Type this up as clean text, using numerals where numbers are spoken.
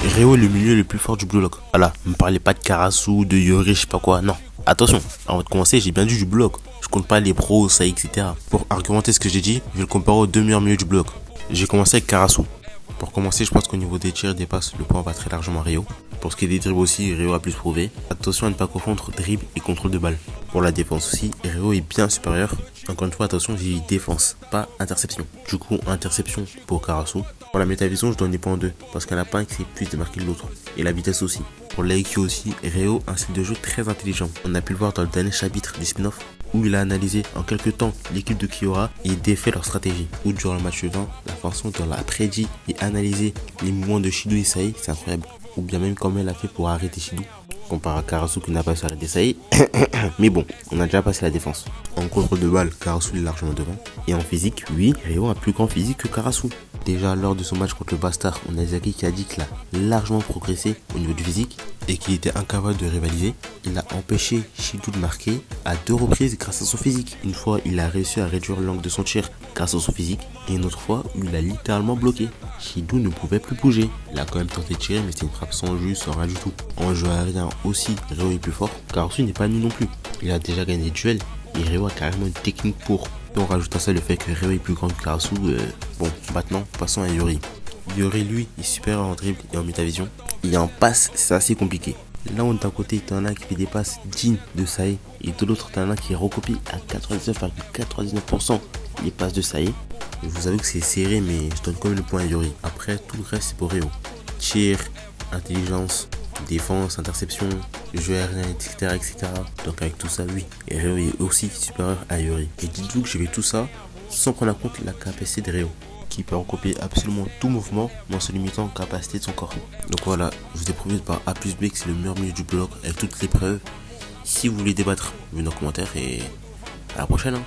Réo est le milieu le plus fort du bloc. Voilà, me parlez pas de Karasu, de Yori, je sais pas quoi. Non. Attention, avant de commencer, j'ai bien dit du bloc. Je compte pas les pros, ça, etc. Pour argumenter ce que j'ai dit, je vais le comparer aux deux meilleurs milieux du bloc. J'ai commencé avec Karasu. Pour commencer, je pense qu'au niveau des tirs, des passes, le point va très largement à Réo. Pour ce qui est des dribbles aussi, Réo a plus prouvé. Attention à ne pas confondre dribble et contrôle de balle. Pour la défense aussi, Réo est bien supérieur. Encore une fois, attention, j'ai dit défense, pas interception. Du coup, interception pour Karasu. Pour la métavision, je donne des points en deux. Parce qu'il n'y en a pas un qui sait plus démarquer l'autre. Et la vitesse aussi. Pour l'IQ aussi, Réo a un style de jeu très intelligent. On a pu le voir dans le dernier chapitre du spin-off, où il a analysé en quelques temps l'équipe de Kiora et défait leur stratégie. Ou durant le match suivant, la façon dont elle a prédit et analysé les mouvements de Shidou et Saï, c'est incroyable. Ou bien même comment elle a fait pour arrêter Shidou, comparé à Karasu qui n'a pas su arrêter Saï. Mais bon, on a déjà passé la défense. En contrôle de balle, Karasu est largement devant. Et en physique, oui, Réo a plus grand physique que Karasu. Déjà lors de son match contre le Bastard, on a Zaki qui a dit qu'il a largement progressé au niveau du physique et qu'il était incapable de rivaliser. Il a empêché Shidou de marquer à 2 reprises grâce à son physique. Une fois, il a réussi à réduire l'angle de son tir grâce à son physique. Et une autre fois, où il a littéralement bloqué. Shidou ne pouvait plus bouger. Il a quand même tenté de tirer, mais c'était une frappe sans jus, sans rien du tout. En jeu aérien aussi, Réo est plus fort. Karasu n'est pas nul non plus. Il a déjà gagné des duels et Réo a carrément une technique pour. Et on rajoute à ça le fait que Réo est plus grand que Karasu. Bon, maintenant, passons à Yori. Yori, lui, est supérieur en dribble et en métavision. Et en passe, c'est assez compliqué. Là, on d'un côté, t'en as qui fait des passes dignes de Saï, et de l'autre, t'en as qui recopie à 99,99% les passes de Saï. Je vous avoue que c'est serré, mais je donne quand même le point à Yori. Après, tout le reste, c'est pour Réo. Tir, intelligence, défense, interception, jeu aérien, etc., etc. Donc avec tout ça, oui, Réo est aussi supérieur à Yori. Et dites-vous que je vais tout ça sans prendre en compte la capacité de Réo, qui peut recopier absolument tout mouvement, mais en se limitant aux capacités de son corps. Donc voilà, je vous ai prouvé par A plus B que c'est le meilleur milieu du bloc avec toutes les preuves. Si vous voulez débattre, venez en commentaire et à la prochaine.